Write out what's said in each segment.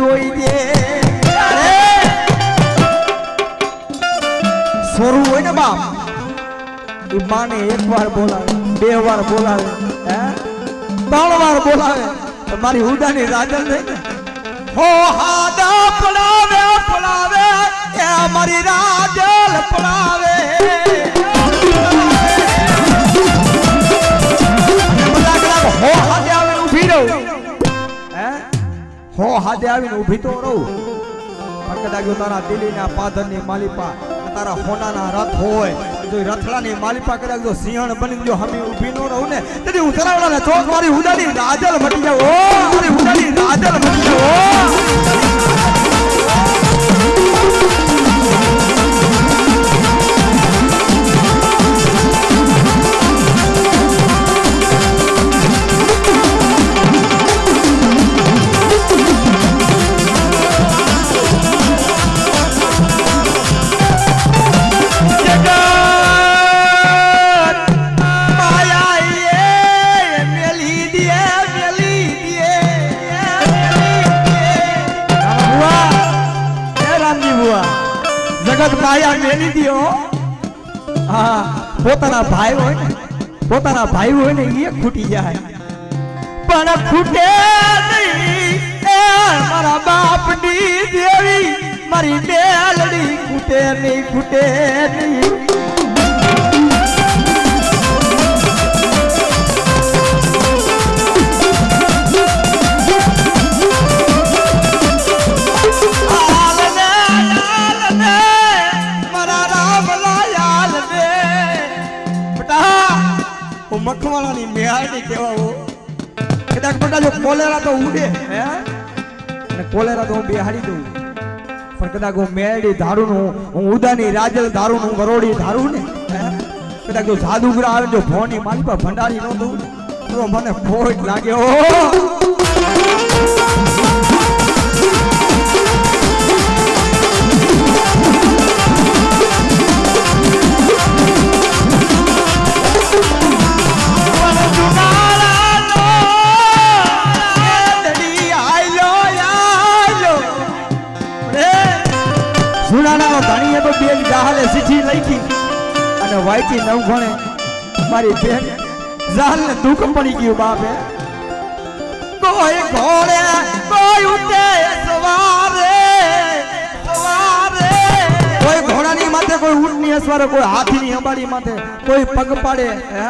જોઈ દે સોરું હોય ને બાપ એ માને એક વાર બોલાવે, બે વાર બોલાવે, હે 3 વાર બોલાવે તો મારી હુડાની રાજલ થઈ ને હો હાડા પડાવે પડાવે એ મારી રાજલ પડાવે હો હાથે આવીને ઊભી રહું, હે હો હાથે આવીને ઊભી તો રહું પણ કદાચ જો તારા દિલ્હીના પાદરની માલિપા તારા હોનાના રથ હોય જો રથડાની માલિપા કદાચ જો સિંહણ બની જો હમી ઊભી ન રહું ને તેથી હું તરાવડાને ચોક મારી હુડાની રાજલ મટી જાવ ઓ મારી હુડાની રાજલ મટી જાવ ઓ માયા મેલી દિયો હા પોતાના ભાઈ હોય ને એ ખૂટી જાય પણ ખૂટે નહીં એ મારા બાપની દેવી મારી મેલડી ખૂટે નહીં મખવાળાની મેહારની કેવા કદાચ બધા જો કોલેરા તો ઉડે હે અને કોલેરા તો હું બેહાડી દઉં પણ કદાચ હું મેળી ધારું હું ઉદાની રાજલ ધારું હું વરોડી ધારું ને કદાચ જો જાદુગરા આવે જો ભોની મારી પર ભંડારી ન દઉં તો મને ખોટ લાગે ઓ સુનાના ધણીએ તો બેન જાહલે ચીઠી લખી અને વાઈટી નવ ઘણે મારી બેન જાહલને દુઃખ પડી ગયું બાપે કોઈ ઘોડે કોઈ ઉઠે સવારે કોઈ ઘોડાની માથે કોઈ ઊંટની અસવારે કોઈ હાથીની અંબાડી માથે કોઈ પગ પાડે હે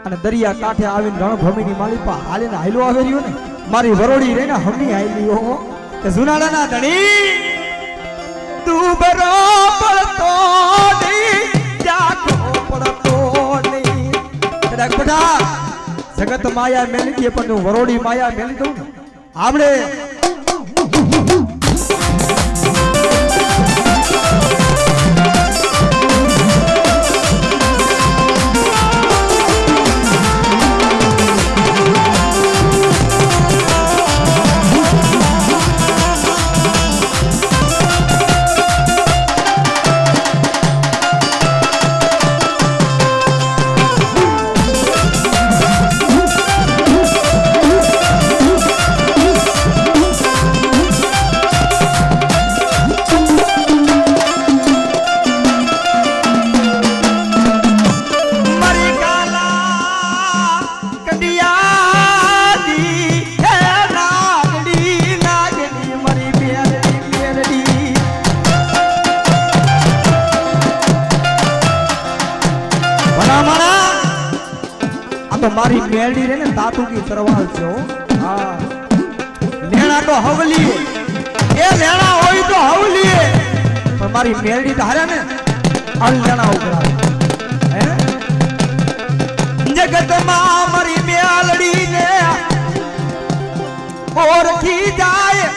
અને દરિયા કાંઠે આવીને રણભૂમિની માલિપા હાલીને હાલ્યો આવે રહ્યો ને મારી વરોડી રહીને હમી હાલી હો કે જુનાડાના ધણી તું બરોબર તો નહીં જાગો પડતો નહીં કદાચ બધા જગત માયા મેલી દે પણ હું વરોડી માયા મેલી દઉં ને આપણે મારી મેળી રે ને તાતુ કી તરવાલ છે હા લેણા તો હવલી એ લેણા હોય તો હવલી પણ મારી મેળી ધારે ને અલ લેણા ઉકળાવે હે જગતમાં મારી મેલડી ને ઓરખી જાય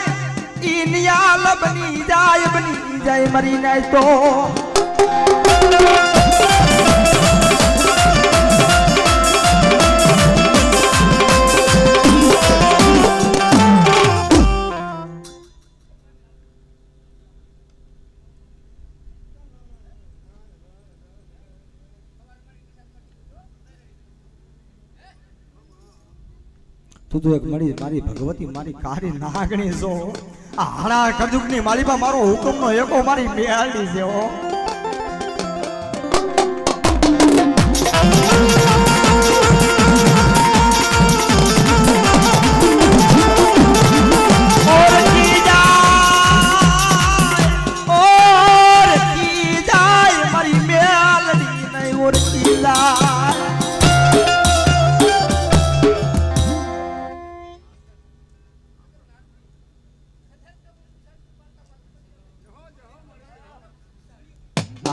ઇનિયાલ બની જાય મરી નાય તો તું તો એક મારી ભગવતી મારી કાળી નાગણી છો આ હાડા કજુકની માલિપા મારો હુકમનો એકો મારી મેહાડી છે હો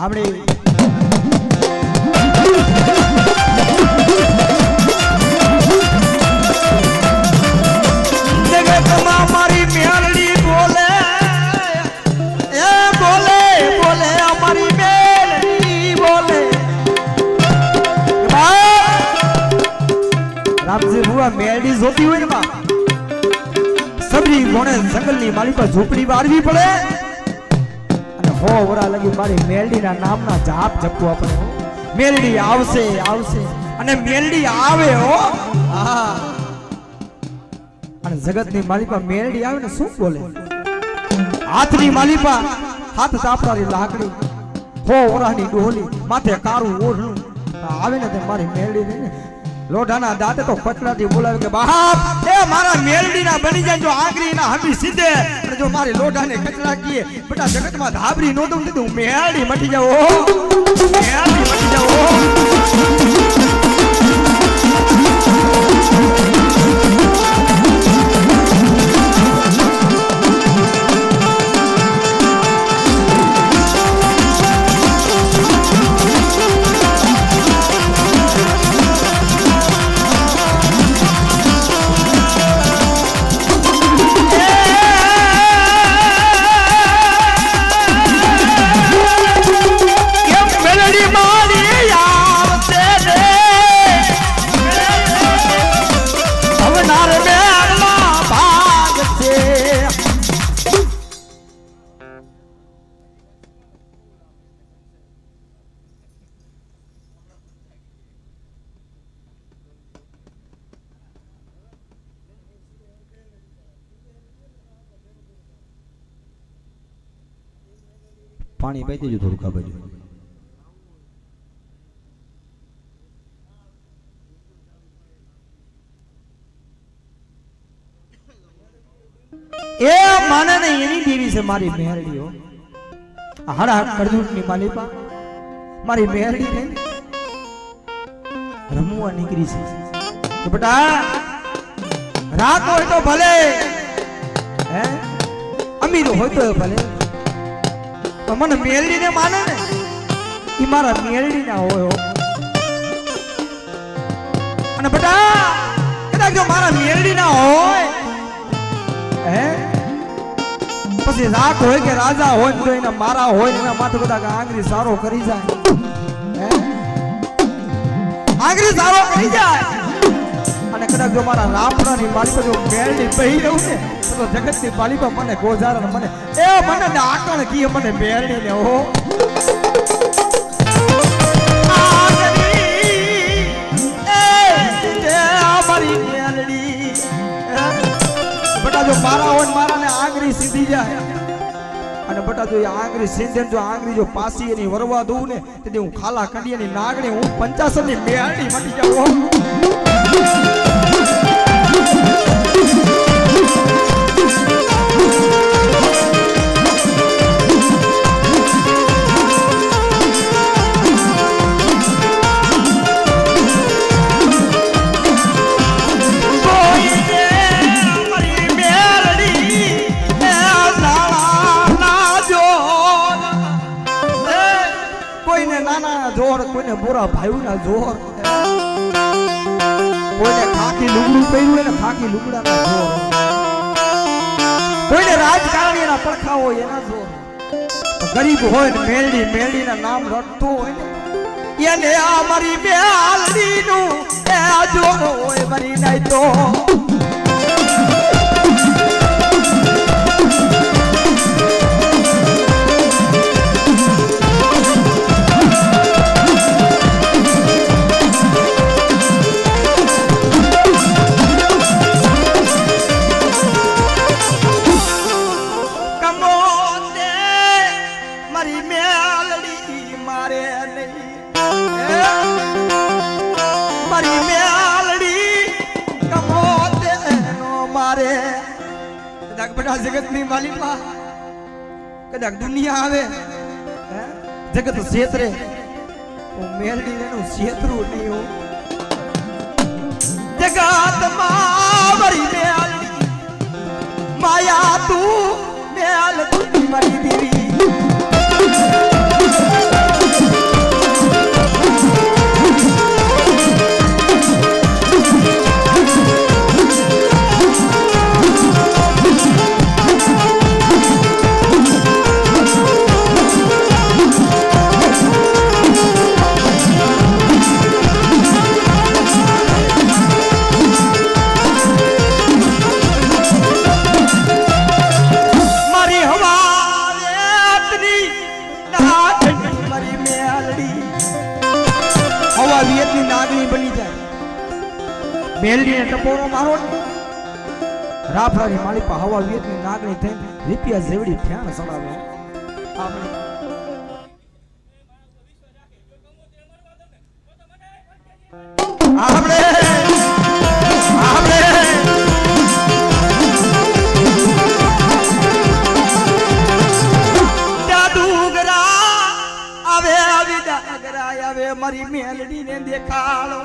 આપણે જગતમાં મારી મેલડી બોલે એ બોલે બોલે અમારી મેલડી બોલે રામજી બુઆ મેલડી જોતી હોય ને માં સબરી ગોણે જંગલની માલી પર ઝૂંપડી બારવી પડે હો વરા લગી મારી મેલડીના નામના જાપ જપવા પડે મેલડી આવશે આવશે અને મેલડી આવે હો હા અને જગતની માલિપા મેલડી આવે ને શું બોલે હાથની માલિપા હાથ તાપડાની લાકડી હો વરાની ડોલી માથે કારું ઓઢણું આવે ને તે મારી મેલડી ને લોઢાના દાંતે તો ખચડાથી બોલાવે કે બાપ એ મારા મેલડીના બની જાય જો આંગળીના હંબી સીધે અને જો મારી લોઢાને ખચડા કીએ બેટા જગતમાં ધાબરી નો દઉં દીધું મેલડી મટી જાવ મેલડી મટી જાવ પાણી પાઈ દેજો થોડુંક આ બાજુ એ માને ને એની દેવી છે મારી મેરડીઓ હાડા કરજુટની માલિપા મારી મેરડી ને રમવા નીકળી છે કે બેટા રાત હોય તો ભલે હે અમીર હોય તો ભલે મને મેલડી ને માને ને ઈ મારા મેલડી ના હોય અને બેટા કદાચ જો મારા મેલડી ના હોય હે પછી રાખ હોય કે રાજા હોય તો એના મારા હોય એના માથે કદાચ આંગળી સારો કરી જાય હે આંગળી સારો કરી જાય અને કદાચ જો મારા રામડાની માલિકા જો મેલડી બહી રહું ને તો જગતની માલિકા મને ગોજાર મને એ મને આકણ કી મને મેલડી ને હો મારી મેલડી બટા જો મારા હોય મારા ને આંગળી સીધી જાય અને બટા જો આંગળી સીધે જો આંગળી જો પાસી એની વરવા દઉં ને તેથી હું ખાલા કંડિયાની નાગણી હું 55 ની મેલડી મટી જાઉં કોઈને બોરા ભાઈ ના જોર કોઈને ખાકી લુગડું પહેર્યું ને ખાકી લુગડા ના જોર કોઈને રાજકારણી ના પડખા હોય એના જોર ગરીબ હોય ને મેલડી ના નામ રટતો હોય ને એને આ મારી મેલડી નું એ જોર હોય મારી નહીં તો આ જગતની માલિકા કદાચ દુનિયા આવે હે જગત ક્ષેત્રે તો મેલડી એનું ક્ષેત્રું નહીં હો જગતમાં મારી મેલડી માયા તું મેલ તું મારી દેવી મેલડીને ટપોરો મારો રાફડાની માલિપા હવા વિયતની નાગણી થઈને રીપિયા જેવડી ફ્યાણ સડાવે આપણે જાદુગરા આવે વિદાગરા આવે મારી મેલડીને દેખાડો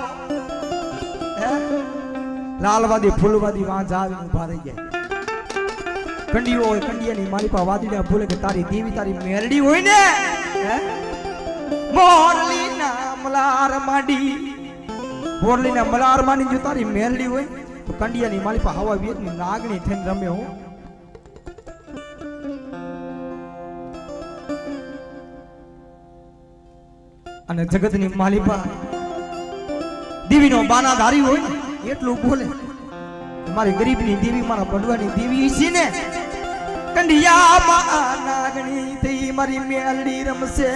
લાલવાદી ફૂલવાદી વાં જાવી ઉભા રહી ગયા કંડીઓ હોય કંડિયાની માલિપા વાદીડા ફૂલે કે તારી દેવી તારી મેરડી હોય ને મોરલીના મલાર માંડી મોરલીના મલાર માંડી જો તારી મેરડી હોય તો કંડિયાની માલિપા હવા વિયતની નાગણી થઈને રમે હું અને જગતની માલિપા દેવીનો બાના ધારી હોય ને એટલું બોલે મારી ગરીબની દેવી મારા બડવાની દેવી છે ને કંડિયામાં નાગણી થઈ મારી મેલડી રમશે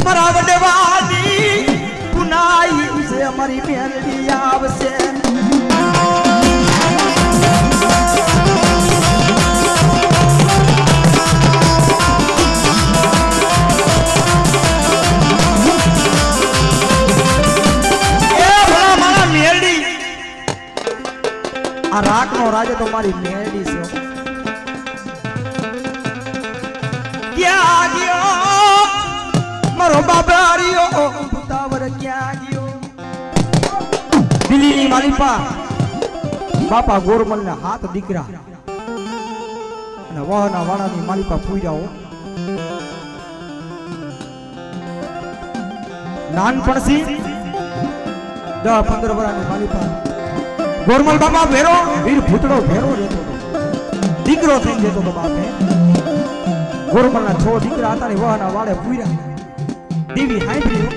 મારા વડવાની પુનાઈ છે મારી મેલડી આવશે આ રાખનો રાજા તો મારી મેરડી છે ક્યાં ગયો મારો બાબારીઓ પુતાવર ક્યાં ગયો દિલ્હીની માલિપા બાપા ગોરમલના હાથ દીકરા અને વહના વાળાની માલિપા પૂજાઓ નાનપણથી 10-15 વર્ષની માલિપા ગોરમલ બાપા ભેરો વીર ભૂતડો ભેરો રહેતો હતો દીકરો થઈ જતો હતો બાપે ગોરમલના 6 દીકરા હતા ને વહના વાળે પૂર્યા દેવી હાંભળી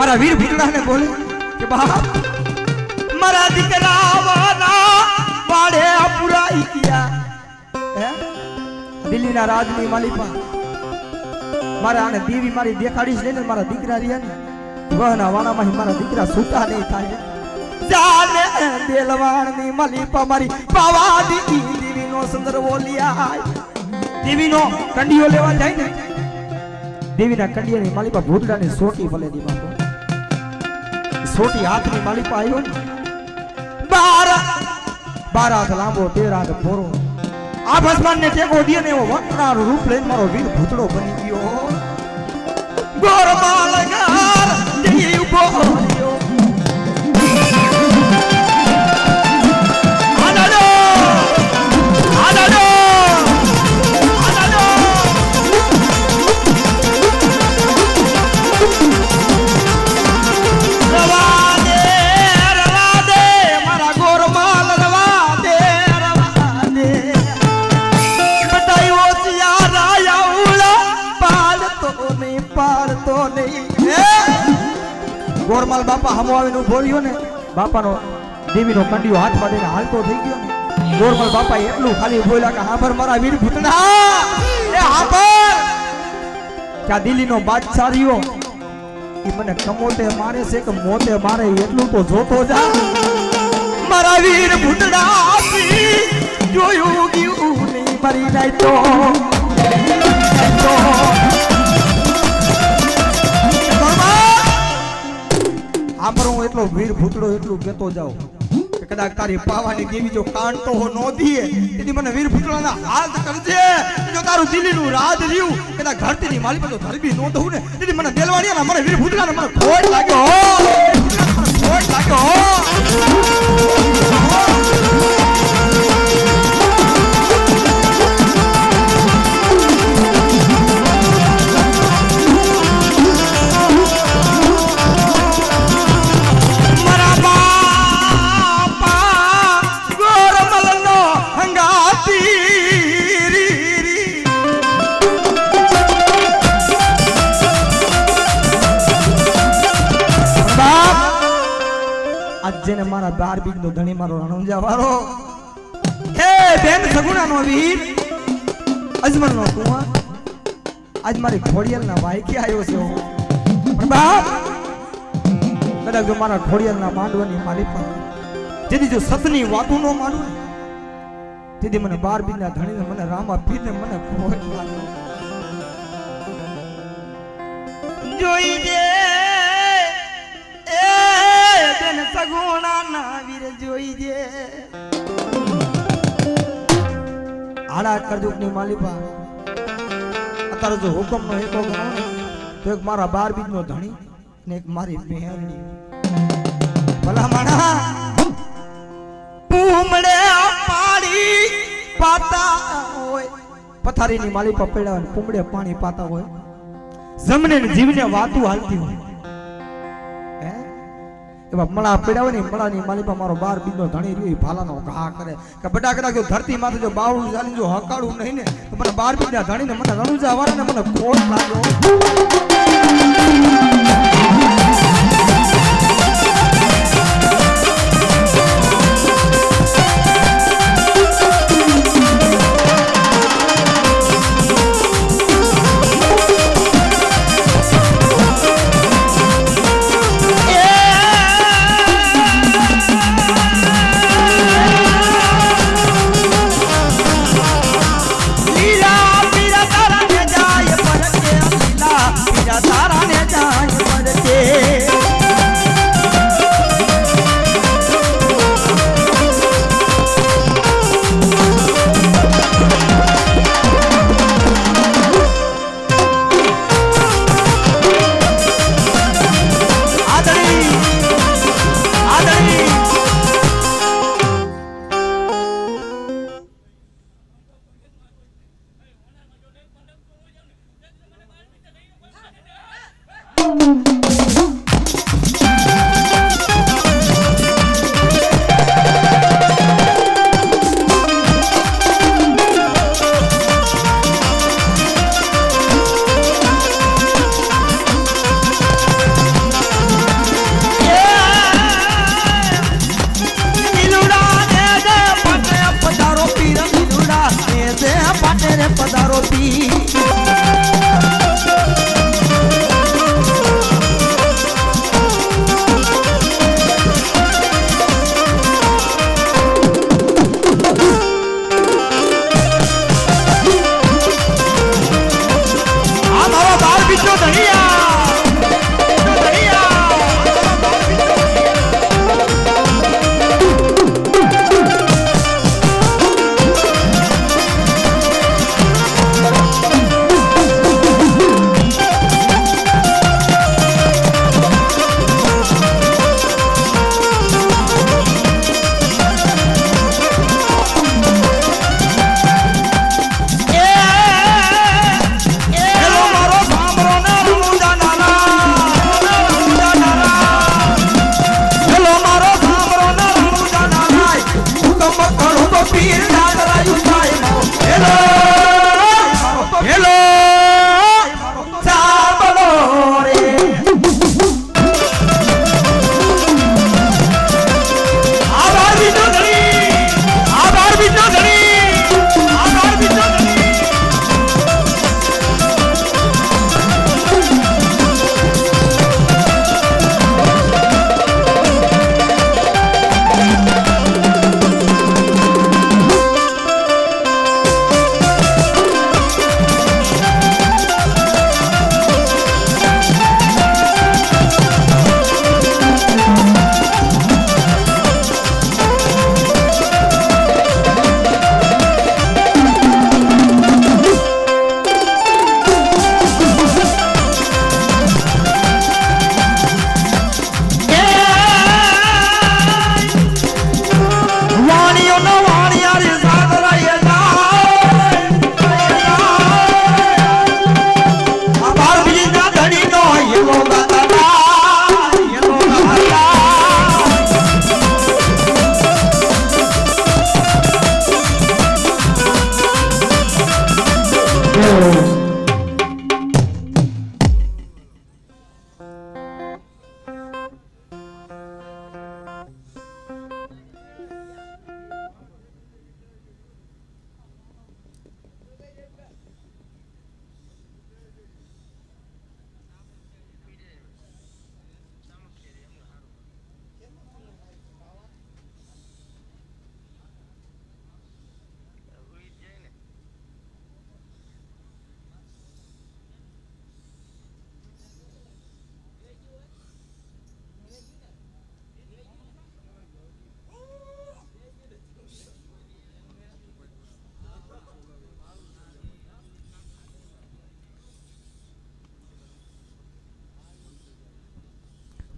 મારા વીર ભૂતડાને બોલે કે બાપ મારા દીકરા વાના વાળે પુરાઈ ગયા હે દિલ્હીના રાજની માલિપા મારા આને દેવી મારી દેખાડીશ ને મારા દીકરા રહ્યા ને વહના વાળામાં મારા દીકરા છૂટા નહીં થાય જાને દેલવાણની માલિપા મારી પાવાડી દેવીનો સુંદર બોલિયા દેવીનો કંડિયો લેવા જાય ને દેવીના કંડિયાની માલિપા ભૂતડાની સોટી ભલે દી બાપો સોટી હાથની માલિપા આવ્યો ને 12 હાથ લાંબો 13 હાથ ફોરો આ ભસ્માનને ટેકો દે ને એવો વકરાર રૂપ લઈને મારો વીર ભૂતડો બની ગયો ગોરમાલ ગાર દેવી ઉભો રહ્યો ગોરમાલ બાપા હમો આવીને ઉભો રહ્યો ને બાપાનો દેવીનો કંડિયો હાથમાં લઈને હાલતો થઈ ગયો ને ગોરમાલ બાપા એટલું ખાલી બોલ્યા કે હાબર મારા વીર ભૂતડા એ હાબર કે આ દિલ્હીનો બાદશાહ રહ્યો એ મને કમોતે મારે છે કે મોતે મારે એટલું તો જોતો જા મારા વીર ભૂતડા જોયું ગયું નહીં મરી જાય તો આમ હું એટલો વીર ભૂતડો એટલું કહેતો જાઉં કે કદાચ તારી પાવાની દેવી જો કાંટો હો નો દીએ તેથી મને વીર પુત્રના હાથ કરજે જો તારું દિલ્હીનું રાજ રહ્યું કદાચ ધરતીની માલી પર જો ધરબી નો દઉં ને તેથી મને દેલવાડિયાના મને વીર પુત્રના મને ખોટ લાગ્યો હો ખોટ લાગ્યો હો જેને મારા 12 બીજનો ધણી મારો રણુજા વાળો હે બેન સગુણાનો વીર અજમલનો કુંવર આજ મારી ખોડિયાલના વાયકે આવ્યો છે પણ બાપ કદાચ જો મારા ખોડિયાલના માંડવાની માલિકા જેથી જો સતની વાતો નો માનું તેથી મને 12 બીજના ધણીને મને રામા પીરને મને ખોટ લાગે જોઈ દે સગુણા ના વીર જોઈ દે આડા કરજુકની માલિપા અત્યારે જો હુકમ નો એકો ગણો તો એક મારા 12 બીજનો ધણી ને એક મારી બહેનની ભલા માણા પૂમડે પાણી પાતા હોય પથારીની માલિપા પડ્યા પૂમડે પાણી પાતા હોય જમને જીવને વાતું હાલતી હોય એવા મળા પડ્યા હોય ને મળાની માલિપા મારો 12 બીજનો ધણી રહ્યો ભાલાનો ઘા કરે કે બડા કદાચ જો ધરતી માથે જો બાવળું ચાલી જો હકાડું નહીં ને તો મને 12 બીજના ધણીને મને રણુજા વાળાને મને ખોટ લાગ્યો તારા ને જાય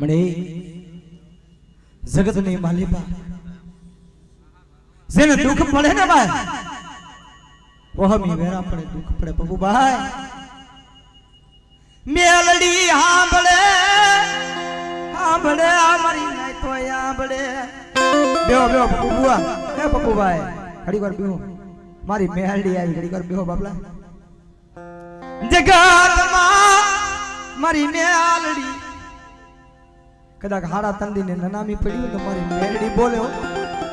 मणे जगत ने मालिपा जेने दुख पड़े ना भाई वो हम वेरा पड़े दुख पड़े पप्पू भाई मेलड़ी हांबड़े हांबड़े हमारी नहीं तो हांबड़े बेहो बेहो पप्पू बुआ ए पप्पू भाई घड़ी कर बेहो मारी मेलड़ी आई घड़ी कर बेहो बापला जगत मां मारी मेलड़ी कदाक हाड़ा तंदी ने ननामी पड़ी तो मारी मेरड़ी बोले हो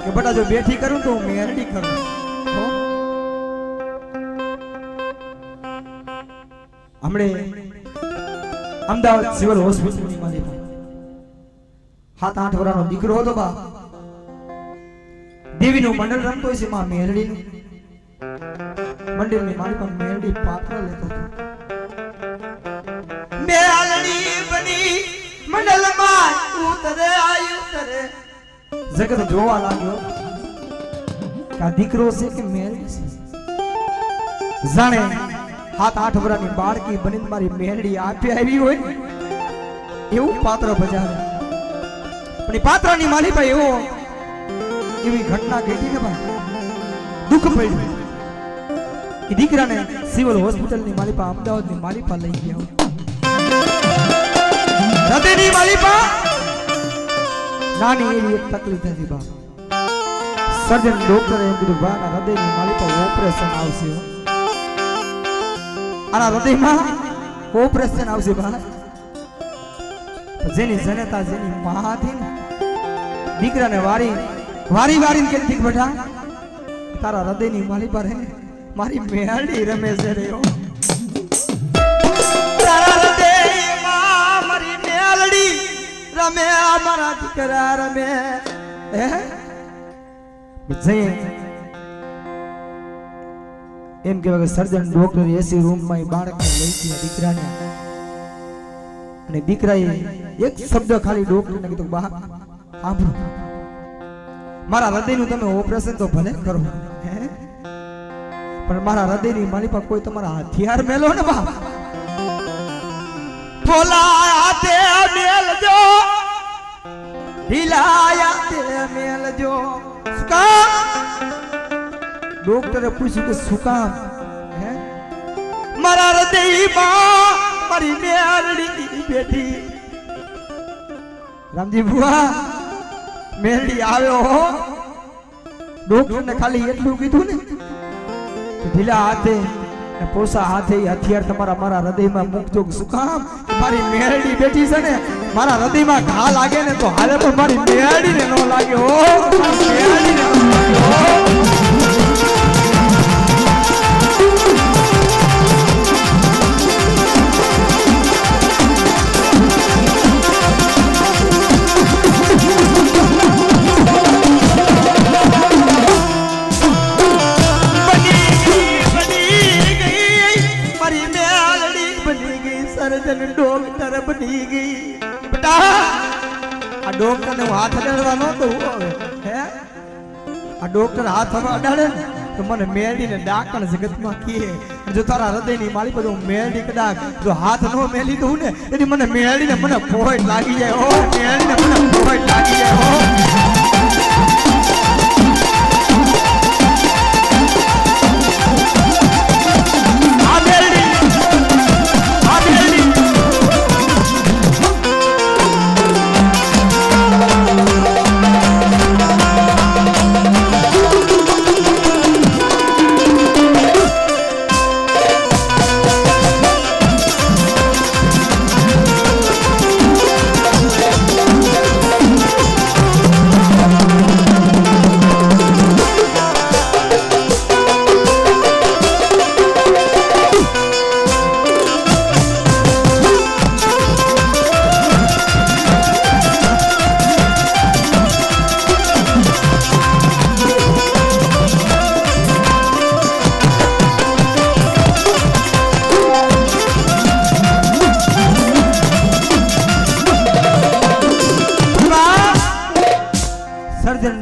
कि बेटा जो बेटी करूं तो मेरड़ी करूं हो हमने अमदावाद सिविल हॉस्पिटल ની મારી 7-8 વર્ષનો દીકરો હતો બા દેવીનું મંડળ રમતો છે માં મેરડી મંડળની મારી પર મેરડી પાત્ર લેતો હતો મેરડી બની मंडल में उतरे आई उतरे जगत जोवा लाग्यो का दीकरो से के मेरडी से जाने 7-8 વર્ષની બાળકી બનીને મારી મેરડી આપી આવી હોય એવું પાત્ર ભજાવે પણ એ પાત્રની માલી ભાઈ એવો એવી ઘટના ઘટી ને ભાઈ દુઃખ પડ્યું એ દીકરાને સિવિલ હોસ્પિટલની માલિપા અમદાવાદની માલિપા લઈ ગયા હૃદયની માલિપા નાની એવી એક તકલીફ હતી બા સર્જન ડોક્ટરે એમ કીધું બા ના હૃદયની માલિપા ઓપરેશન આવશે આના હૃદયમાં ઓપરેશન આવશે બા જેની જનતા જેની માં હતી ને દીકરાને વારી કેમ ઠીક બેટા તારા હૃદયની માલિપા રહે મારી મેરડી રમે છે રહ્યો તારા હૃદયમાં મારી મેરડી રમે અમારા દીકરા રમે હે જઈ એમ કહેવાય કે સર્જન ડોક્ટર એસી રૂમ માં બાળકને લઈ ગયા દીકરાને અને દીકરાએ એક શબ્દ ખાલી ડોક્ટરને કીધું બા સાંભળો મારા હૃદયનું તમે ઓપરેશન તો ભલે કરો હે પણ મારા હૃદયની મારી પાસે કોઈ તમારા હથિયાર મેલો ને બા બોલાયા તે મેલજો ઢીલાયા તે મેલજો સુકામ ડોક્ટરે પૂછ્યું કે સુકામ હે મારા હૃદયમાં મારી મેરડી બેઠી રામજી બુઆ મેરડી આવ્યો હો ડોક્ટરને ખાલી એટલું કીધું ને ઢીલા હાથે ને પોસા હાથે હથિયાર તમારા મારા હૃદયમાં મૂકજો શું કામ મારી મેરડી બેઠી છે ને મારા હૃદયમાં ઘા લાગે ને તો હાલે પણ મારી મેરડીને ન લાગે હો મેરડીને ન લાગે હો डॉक्टर बनी गई बेटा आ डॉक्टर ने हाथ अडाड़वा न तो હવે હે આ ડોક્ટર હાથ અડાડે ને તો મને મેરડી ને ડાકણ જગત માં કહે જો તારા હૃદય ની માળી પર મેરડી કદાચ જો હાથ નો મેલી દઉં ને એની મને મેરડી ને મને ફોડ લાગી જાય હો મેરડી ને મને ફોડ લાગી જાય હો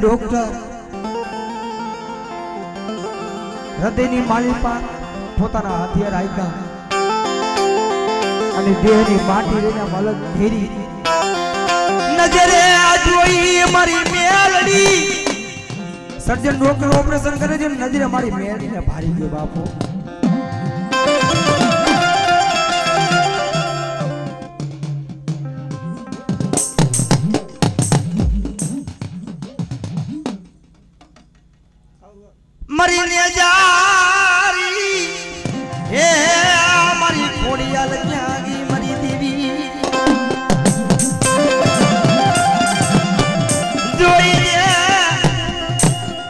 ડોક્ટર હૃદયની માલિપા પોતાના હથિયાર આયકા અને દેહની માટી રેના મલક ઘેરી નજરે જોઈ મારી મેલડી સર્જન ડોક્ટર ઓપરેશન કરે છે નજરે મારી મેલડીને ભારી ગયો બાપુ મરીને જારી હે મારી ખોડિયાલ ક્યાં ગઈ મારી દેવી જોઈ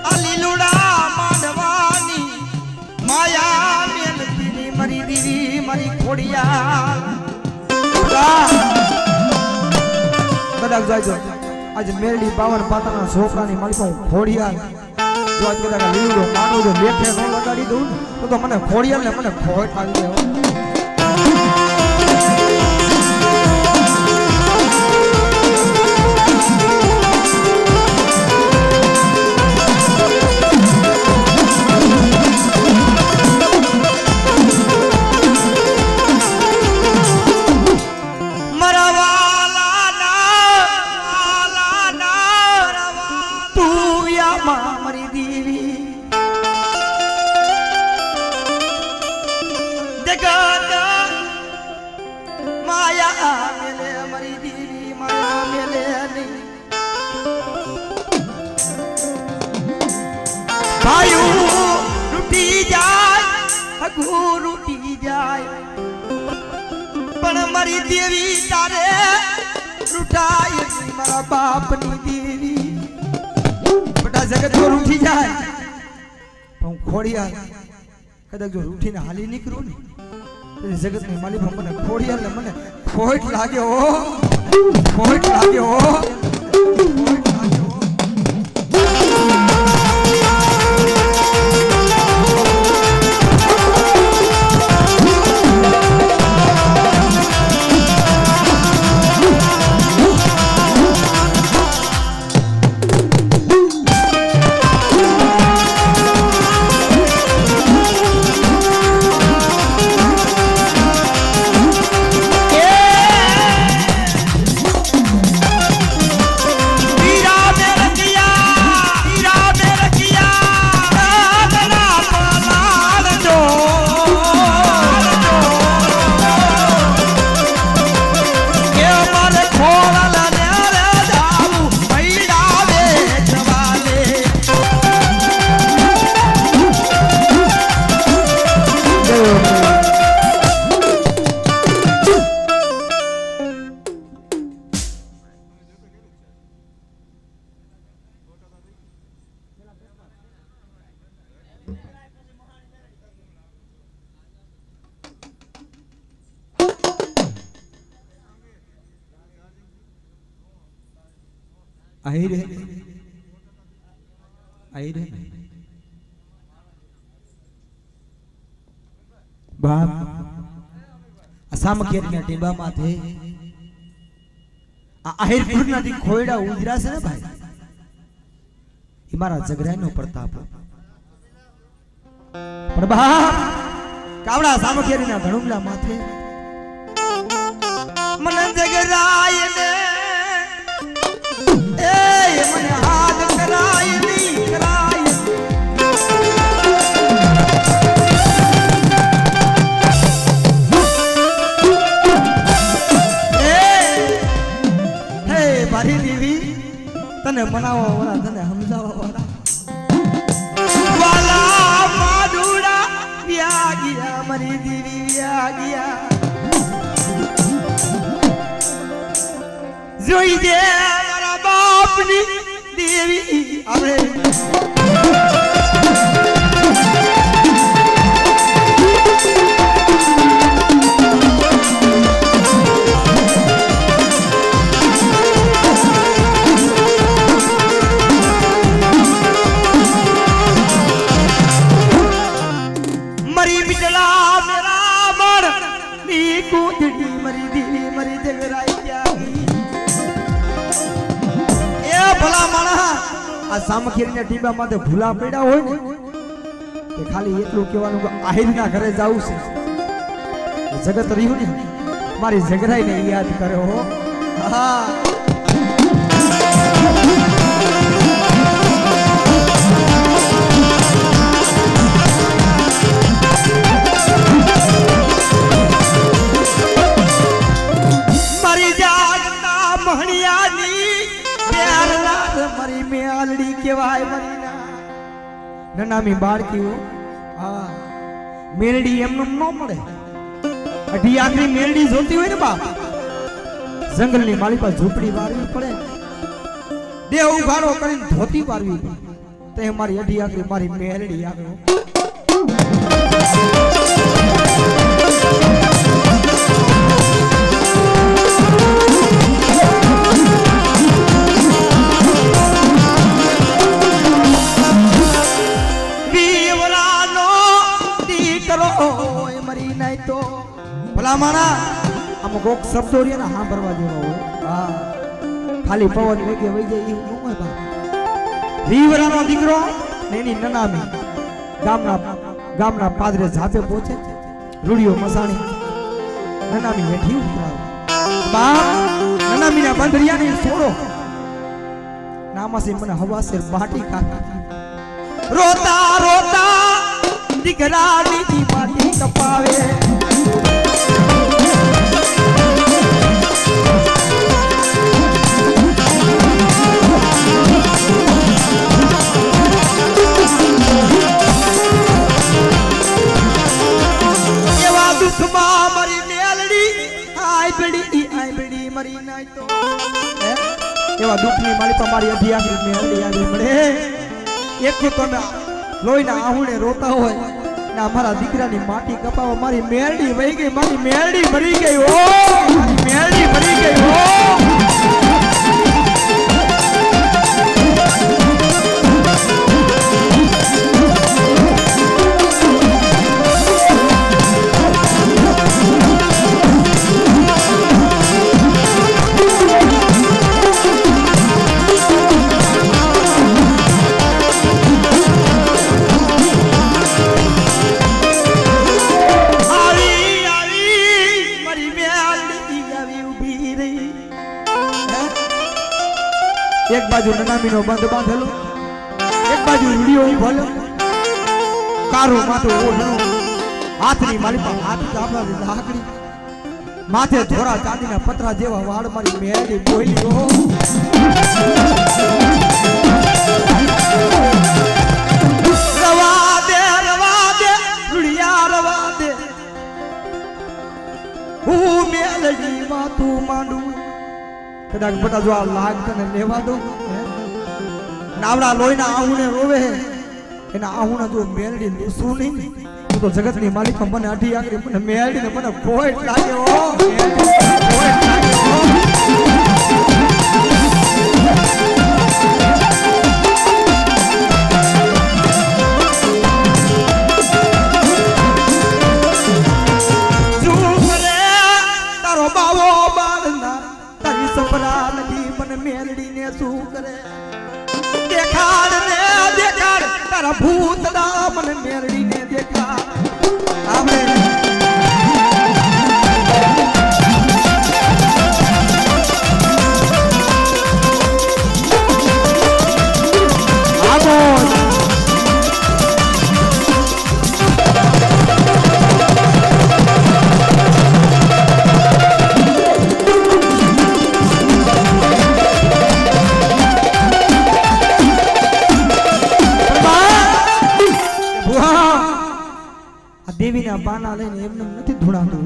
આ લીલુડા માંડવાની માયા મેલતીની મારી દેવી મારી ખોડિયાલ કદાચ જાયજો આજે મેરડી 52 પાતાના છોકરાની મારી પાસે ખોડિયાલ જો આજ કદાચ લીલુડો માનવડો લેખે ન લગાડી દઉં તો મને ખોડિયાલ ને મને ખોટ આવી જાય પણ મારી દેવી તારે રૂઠાય મારા બાપની દેવી બટા જગત તો રૂઠી જાય પણ ખોડિયાલ કદાચ જો રૂઠીને હાલી નીકળું ને તો જગતની માલિક મને ખોડિયાલ ને મને ખોટ લાગ્યો ખોટ લાગ્યો आई रे बाप असम केरना टेबा माथे आ आहिरपुर नदी खोयडा उजरा से ने भाई ई मारा जगराय नो प्रताप पण बाप कावड़ा असम केरना धणुमला माथे मन जगराय ने ए मन हाथ कराय नी कराय ए बारी देवी तने मनावा वाला तने समजावा वाला वाला माधुड़ा व्या गया मरी देवी व्या गया जोई दे अपनी देवी अरे मरी बिटला मेरा मन नी कूदड़ी मरी देवी मरी जगराई क्या भला माणा આ સામખીરીના ટીબા માથે ભૂલા પડ્યા હોય ને તે ખાલી એટલું કહેવાનું કે આહિરના ઘરે જાવું છે જગત રહ્યું ને મારી જગરાઈને યાદ કરે હો હા મારી જાગતા મહણિયાની પ્યાર રાત મારી મેલડી કહેવાય મારી નનામી બાળકીઓ હા મેલડી એમનું ન મળે અઢી આખરી મેલડી જોતી હોય ને બાપ જંગલની માળી પર ઝૂંપડી વારવી પડે દેવ ઉઘાડો કરીને ધોતી વારવી પડે તે મારી અઢી આખરી મારી મેલડી આવ્યો ભલામણા આમાં કોક શબ્દો રે ને સાંભળવા જેવા હોય હા ખાલી પવન વેગે વઈ જાય એવું ન હોય બા રીવરાનો દીકરો ને એની નનામી ગામના પાદરે જાપે પહોંચે રૂડિયો મસાણી નનામી હેઠી ઉતરાવે બાપ નનામીના બંધરિયાને છોડો નામાસી મને હવાસેર બાટી કાઢી રોતા રોતા દીકરાની જી માટી કપાવે એવા દુઃખમાં મારી મેલડી આઈ બડી મરી નાય તો એવા દુઃખની મારી પર મારી અઢી આખરી મેલડી આવી મળે એક તો તમે લોહીના આહુણે રોતા હોય ને અમારા દીકરાની માટી કપાવા મારી મેલડી વહી ગઈ મારી મેલડી મરી ગઈ ઓ મારી મેલડી મરી ગઈ ઓ એક બાજુ નનામીનો બંધ બાંધેલો એક બાજુ રૂડિયો ઉભેલો કારું માથું ઓઢણું હાથની મારી પર હાથ ચાપડાની લાકડી માથે ધોરા ચાંદીના પતરા જેવા વાળ મારી મેળી બોલી ઓ રવા દે રૂડિયા રવા દે હું મેલડી માથું માંડું કદાચ બટા જો આ લાગ તને લેવા દો નાવડા લોહીના આહુને રોવે એના આહુના જો મેલડી લૂસું નહીં તું તો જગતની માલિક મને અઢી આખરી મને મેલડી ને મને કોઈ લાગે ઓ કોઈ લાગે ઓ દેખાડ તારા ભૂત દા મને મેરડી ને દેખાડ આપણે દેવીના બાના લઈને એમને નથી ધોડાતું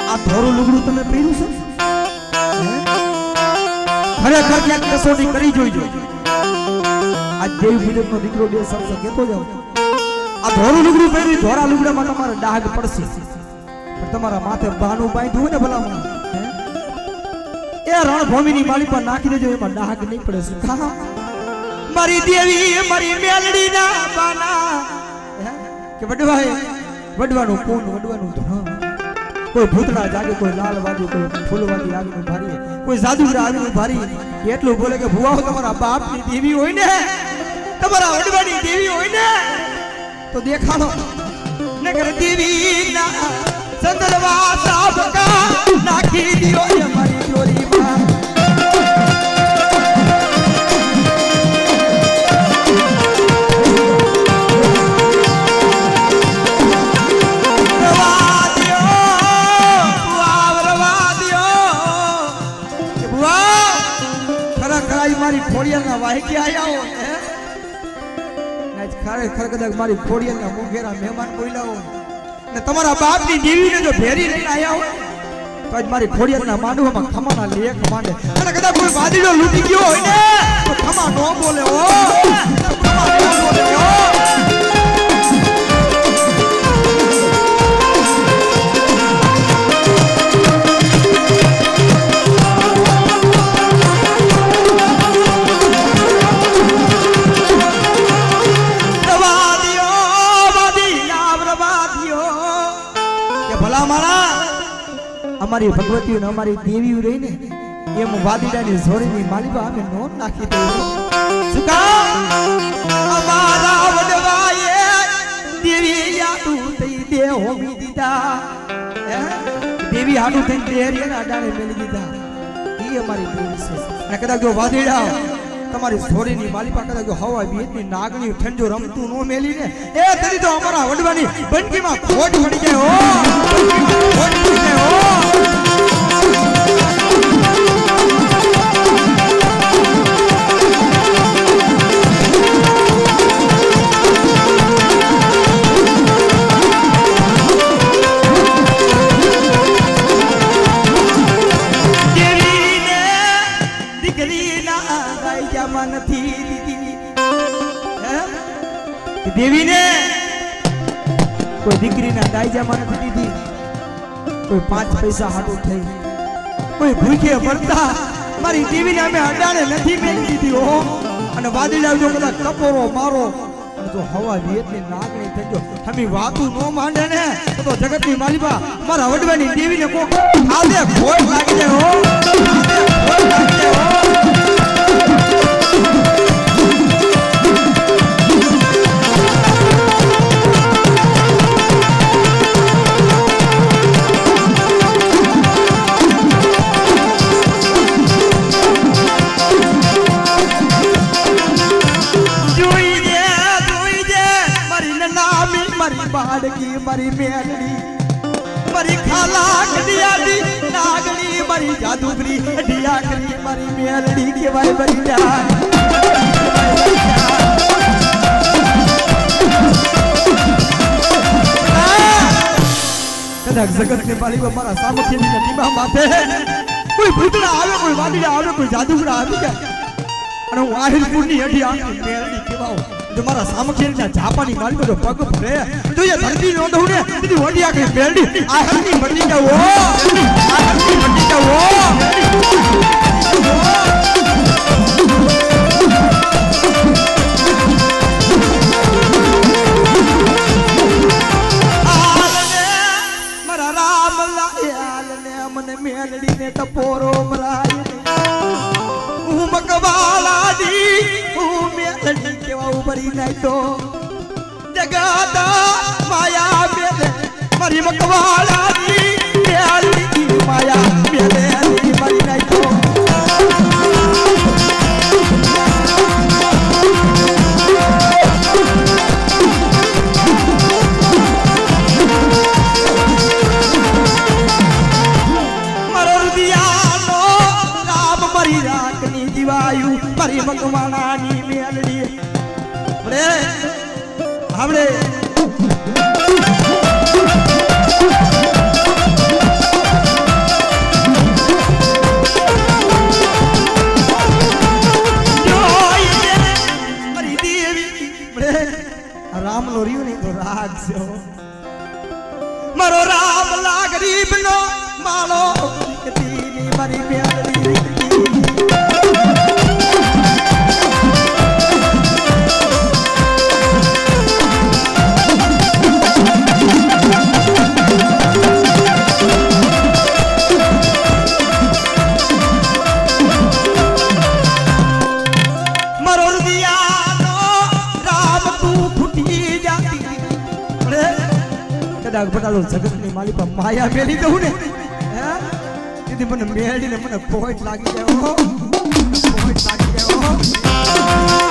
આ ધોરું લુગડું તમે પહેર્યું છે ખરેખર ક્યાંક કસોટી કરી જોઈજો આ દેવ વિદતનો દીકરો બે શબ્દ કહેતો જાવ આ ધોરું લુગડું પહેરી ધોરા લુગડામાં તમારે ડાઘ પડશે પણ તમારા માથે બાનું બાંધ્યું હોય ને ભલામણ એ રણભૂમિની માળી પર નાખી દેજો એમાં ડાઘ નહીં પડે શું મારી દેવી મારી મેલડી ના બાના કે વડવાય વડવાનું કોણ વડવાનું ધન કોઈ ભૂતડા જાગે, કોઈ લાલવાદી, કોઈ ફૂલવાદી આવીને ભારી, કોઈ જાદુગર આવીને ભારી એટલું બોલે કે ભુવાઓ તમારા બાપની દેવી હોય ને, તમારા વડવાની દેવી હોય ને તો દેખાડો નગર દેવી ના સંદરવા સાબકા નાખી દિયો અમારી ચોરીમાં. મારી ખોડિયાના વાહકી આયા હો ને ખરેખર કદાચ મારી ખોડિયાના મુખેરા મહેમાન બોલ્યા હો ને તમારા બાપની દેવીને જો ભેરી લઈને આયા હો તો આજ મારી ખોડિયાના માંડવામાં ખમાના લેખ માંડે અને કદાચ કોઈ વાદીડો લૂટી ગયો હોય ને તો ખમા નો બોલે હો, ખમા નો બોલે હો. અમારી ભગવતીઓ ને અમારી દેવીઓ રહી ને એમ વાદીડાની ઝોરીની માલિકા અમે નો નાખી દઈએ. શું કામ અમારા વડવાએ દેવી યાદું થઈ દે હોમી દીધા, દેવી હાડું થઈ દેરી ના ડાળે મેલી દીધા. એ અમારી દેવી છે. અને કદાચ જો વાદીડા તમારી ઝોરીની માલિકા કદાચ જો હવા બીજની નાગણી ઠંજો રમતું નો મેલી ને એ તરી તો અમારા વડવાની બંકીમાં ખોટ પડી જાય હો, ખોટ પડી જાય હો. દેવીને કોઈ દીકરીના દાયજામાં નથી દીધી, કોઈ 5 પૈસા હાટું થઈ, કોઈ ભૂખે ભરતા મારી દેવીને અમે અડાણે નથી મેલી દીધી હો. અને વાદળા જો કદાચ ટપોરો મારો જો હવા વિયતની નાગણી થઈ ગયો અમે વાતું નો માંડે ને તો જગતની માલિકા મારા વડવાની દેવીને કોક આદે ખોટ લાગી જાય હો, આદે ખોટ લાગી જાય હો. બાળકી મારી મેલડી મારી ખાલા કડિયાડી નાગણી મારી જાદુગરી ઢિયાકરી મારી મેલડી કેવાય બરી જાય. કદાચ જગતની માલિકા મારા સામખ્યની નિમા માથે કોઈ ભૂતડા આવે, કોઈ વાદીડા આવે, કોઈ જાદુગરા આવી જાય અને હું આહિરપુરની અઢી આંખની મેલડી કેવાઉં જો મારા સામખેરીના જાપાની માલિકો જો પગ ભરે તો એ ધરતી નો દઉં ને દીદી વડી આખી મેલડી આ હરતી મટી જાવ આ હરતી મટી જાવ મારા રામ લાયાલને મને મેલડીને ટપોરો મરાય હું મકવાલાજી હું મેલડી કેવા ઉભરી નાઈ તો જગતા માયા મેલે મારી મકવાલાજી મેલડી માયા મેલે મારી નાઈ તો મારી મકવાણાની મેલડી રે આપણે મારી દેવી રે રામ નો રહ્યું નહીં તો રાગ છે મારો રામ લા ગરીબ નો માળો મારી મેલડી કદાચ બતાડો જગતની માલિકા માયા મેલી દઉં ને હે દીદી મને મેળીને મને પોઈન્ટ લાગી જાય હો પોઈન્ટ લાગી જાય હો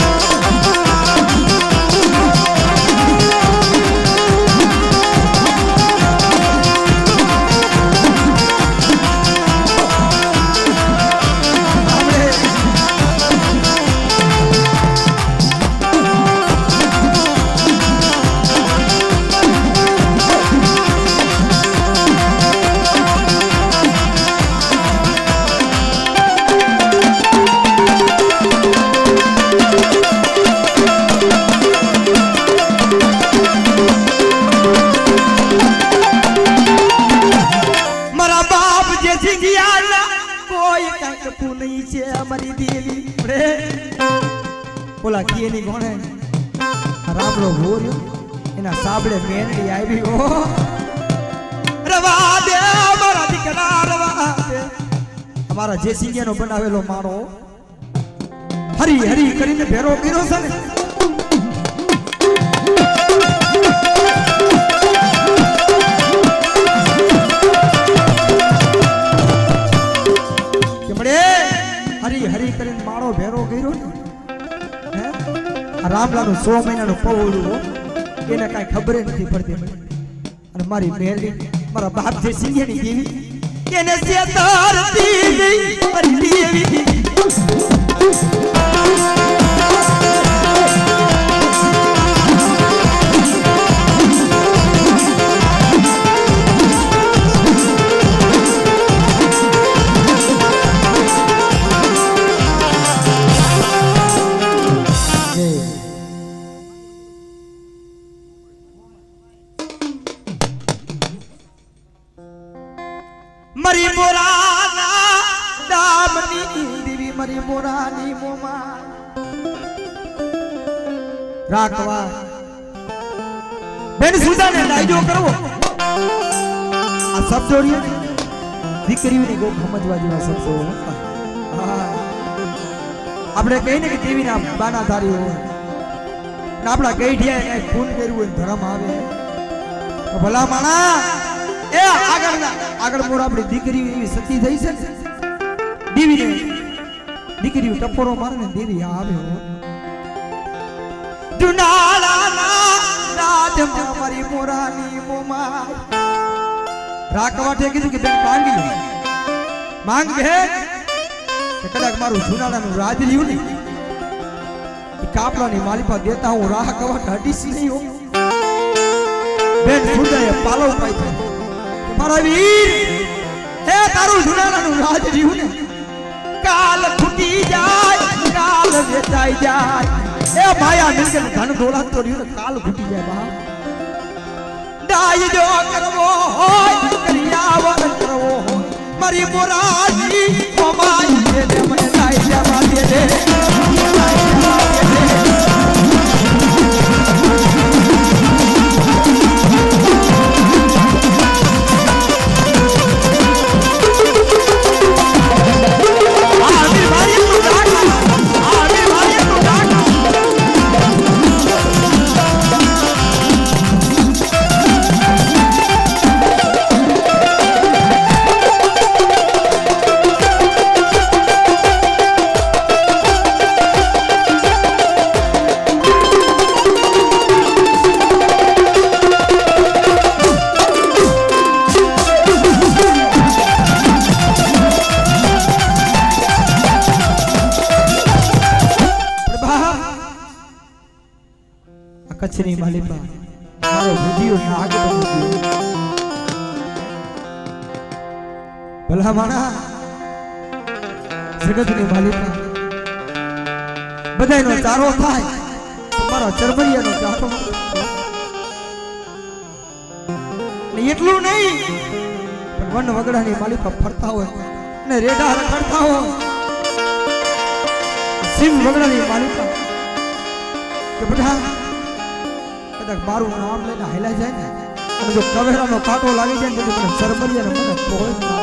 ઓલા કીની કોણે રામલો ભોર્યો એના સાબડે મેંદી આવી ઓ રવા દે મારા દીકરા રવા દે અમારા જે સિંગેનો બનાવેલો મારો હરી હરી કરીને ભેરો કર્યો છે ને કે બડે હરી હરી કરીને મારો ભેરો કર્યો ને રામલાનું 100 મહિનાનું પવળું એને કાંઈ ખબર નથી પડતી અને મારી મેરડી મારા બાપ જે સિંહની દેવી એને સેતારતી મારી દેવી મરી મોરાના દામની દેવી મરી મોરાની મોમા રાખવા બેન સુદાને લાઈજો કરવો આ શબ્દો દીકરીઓની ગો સમજવા જેવા શબ્દો આપણે કહીને કે દેવીના બાના ધારી હોય ને આપણા ગઈઢિયા કઈ ખૂન કર્યું હોય ધર્મ આવે ભલા માણા એ આગળ મોર આપણી દીકરી એવી સતી થઈ છે દીવીને દીકરીઓ ટપોરો મારે ને દેવી આવે જુનાળાના રાજમાં મારી મોરાની મોમા રાખવાઠે કીધું કે બેન માંગ હે કે કદાચ મારું જુનાળાનું રાજ રહ્યું ને એ કાપલાની માલિપા દેતા હું રાહ કવાટ હટીસી નહીં હો બેન સુદાએ પાલવ પાઈ મારા વીર હે તારું જુનાળાનું રાજ રહ્યું ને કાલ ફૂટી જાય કાલ વેચાઈ જાય એ માયા મિલકે ધન દોલત તો રહ્યું ને કાલ ફૂટી જાય બા ડાય જો કરવો હોય કરિયાવર કરવો હોય મારી મોરાજી ઓમાઈ દે મને ડાય જવા દે કચ્છની માલિપા મારો વિધિયો નાગ બની ગયો ભલા માણા જગતની માલિપા બધાયનો ચારો થાય તો મારા ચરમરિયાનો ચારો ને એટલું નહીં પણ વન વગડાની માલિપા ફરતા હોય અને રેડા રખડતા હોય સિંહ વગડાની માલિપા કે બધા મારું નામ લઈને હાલ્યા જાય ને અને જો કવેરાનો કાંટો લાગી જાય ને તો મને ચરમરિયાને મને પોઈ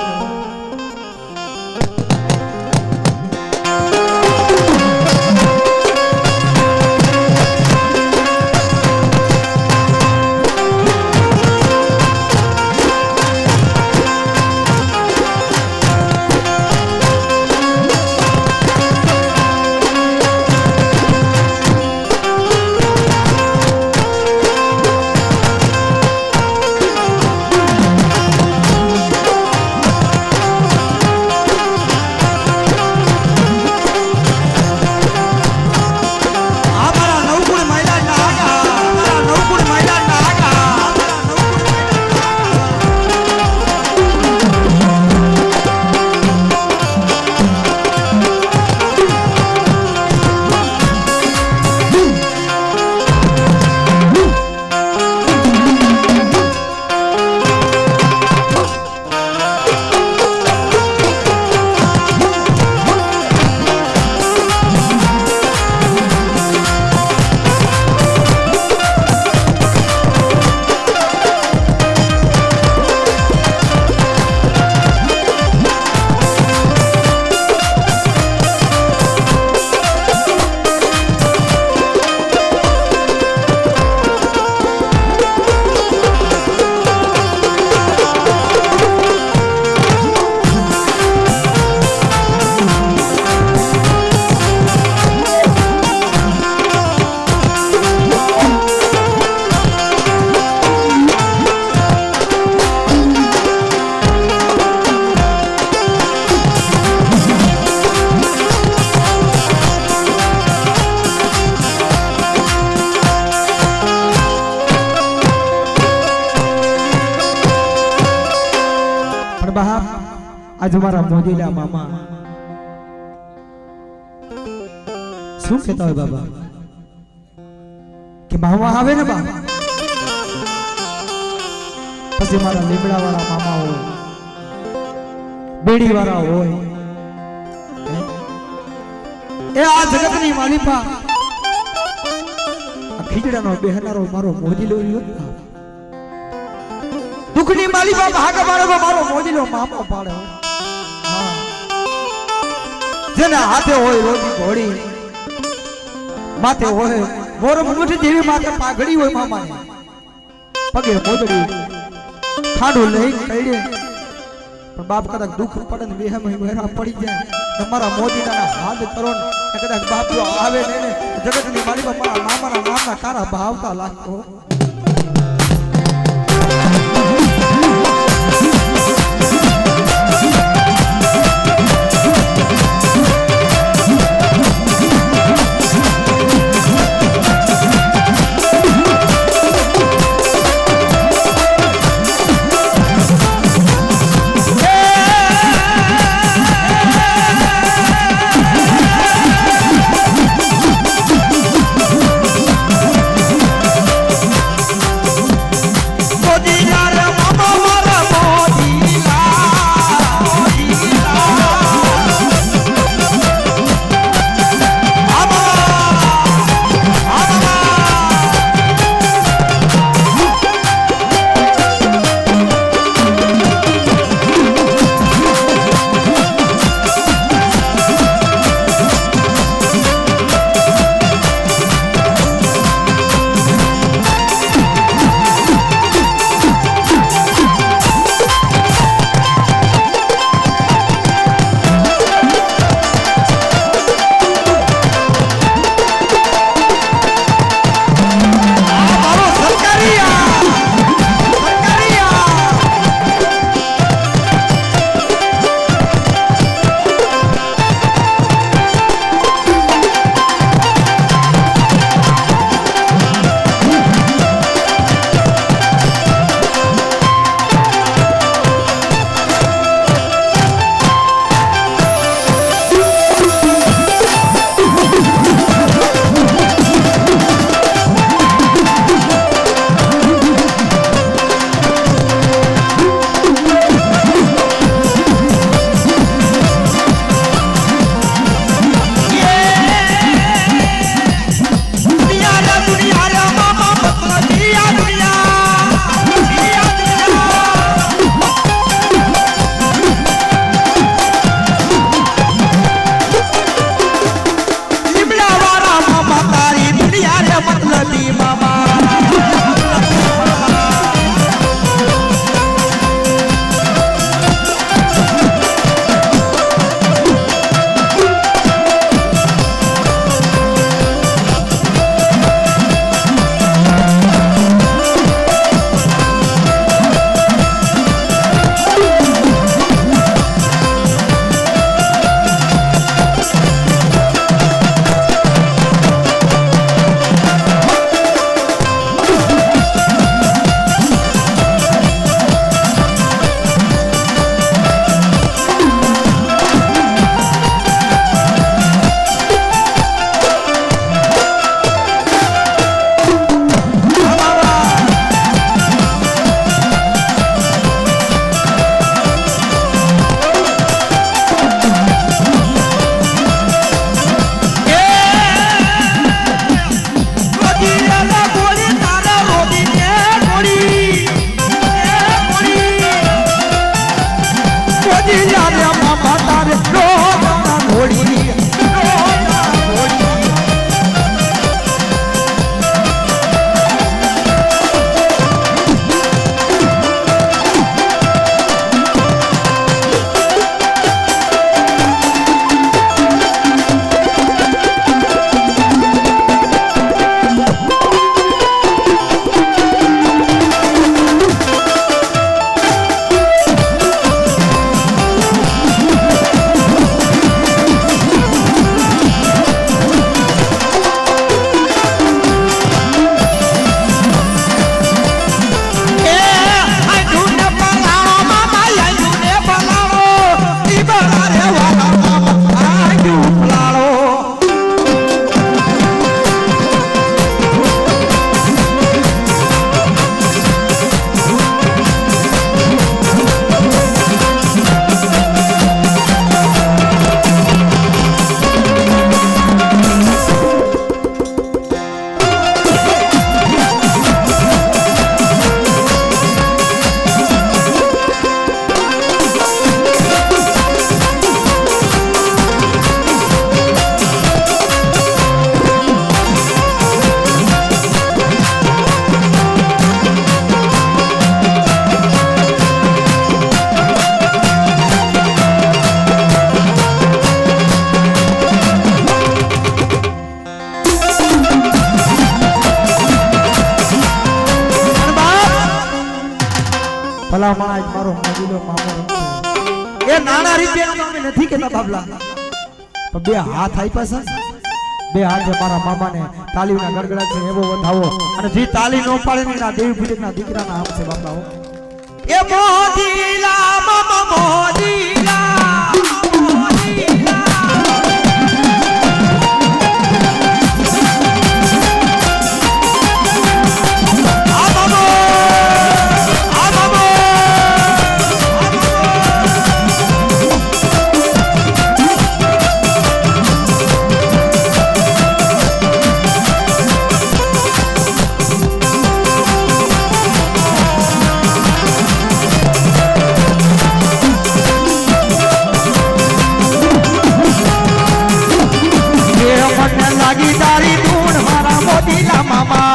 બાપ આજ મારા મોદીલા મામા શું કહેતા હોય બાબા કે મામા આવે ને બા પછી મારા લીમડા વાળા મામા હોય બેડી વાળા હોય એ આ જગતની માલિપા આ ખીજડાનો બેહનારો મારો મોદીલો રહ્યો દુઃખની માલિપા ભાગ મારો મોદીલો મામો પાડે હા જેના હાથે હોય રોજી ઘોડી માથે હોય મોર મુઠી જેવી માથે પાઘડી હોય મામાને પગે મોદડી ખાડું લઈ કઈડે પણ બાપ કદાચ દુઃખ પડે ને બે મહિના પડી જાય તમારા મોદીના હાથ કરો ને કદાચ બાપ જો આવે ને જગતની માલિકા મારા મામાના નામના કારા ભાવતા લાગતો ભલામણ આજ મારો મોજીલો મામો રમતો. એ નાના રૂપિયાનું અમે નથી કેતા બાબલા, પણ બે હાથ આપ્યા છે ને, બે હાથે મારા મામાને તાલીના ગડગડા છે એવો વધાવો. અને જે તાલી નો પાડે ને એના દેવી પૂજકના દીકરાના આમ છે બાબલાઓ. એ મોજીલા મામા મોજીલા મોજીલા લાગી તારી ધૂણ મારા મોદીલા મામા.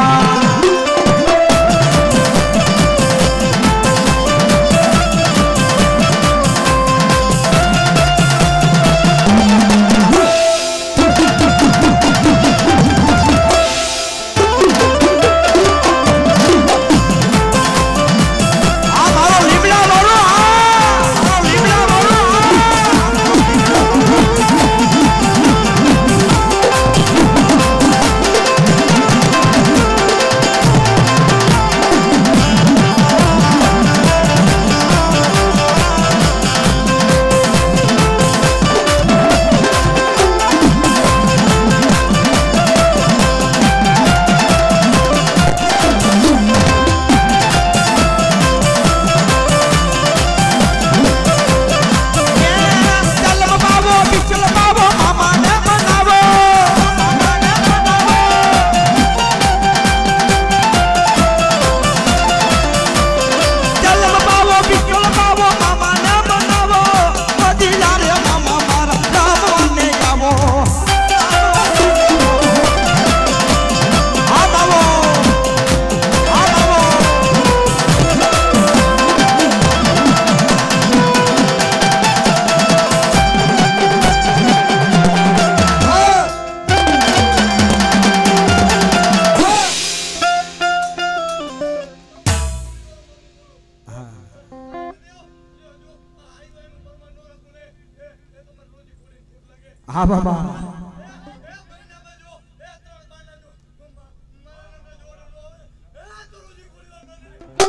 હા બાબા.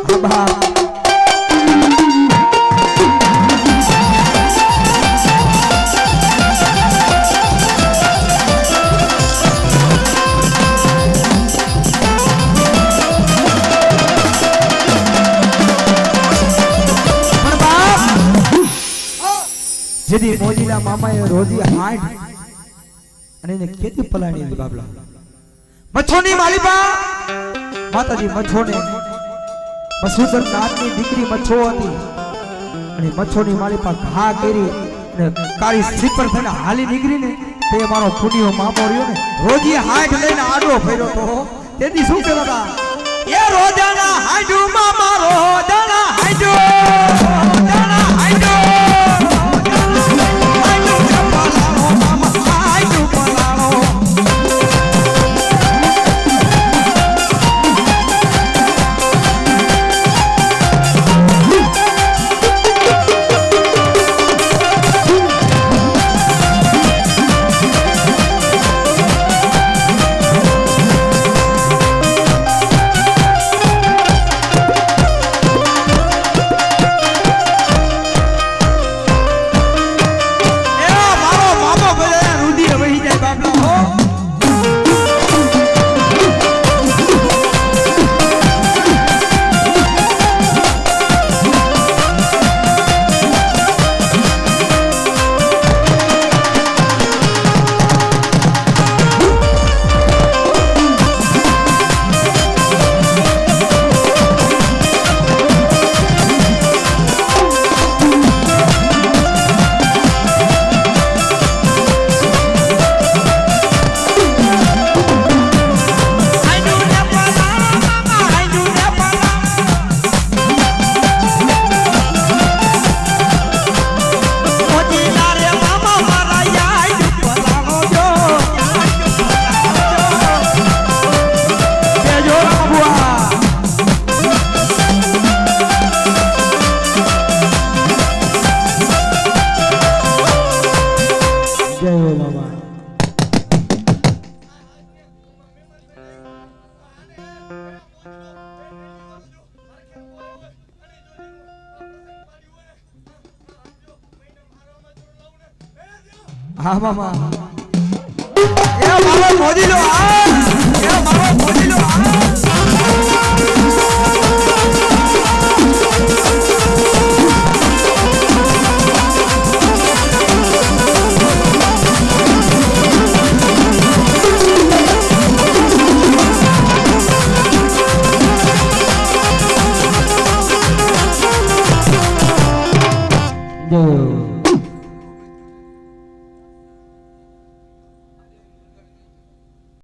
હા બા. જેથી મોજીલા મામાએ રોજી હાથ અને એને કેતી પલાણી હતી બાબલા. મચ્છોની માલિપા માતાજી મચ્છોને મસુદર નાથની દીકરી મચ્છો હતી અને મચ્છોની માલિપા ઘા કરી અને કાળી સીપર થઈને હાલી નીકળી ને તે મારો પુનિયો મામો રહ્યો ને રોજી હાથ લઈને આડો ફેર્યો તો તેથી શું કહેતા એ રોજાના હાડુ મામા રોજાના હાડુ રોજાના હાડુ હા મામા એ મારો મોદી લો આ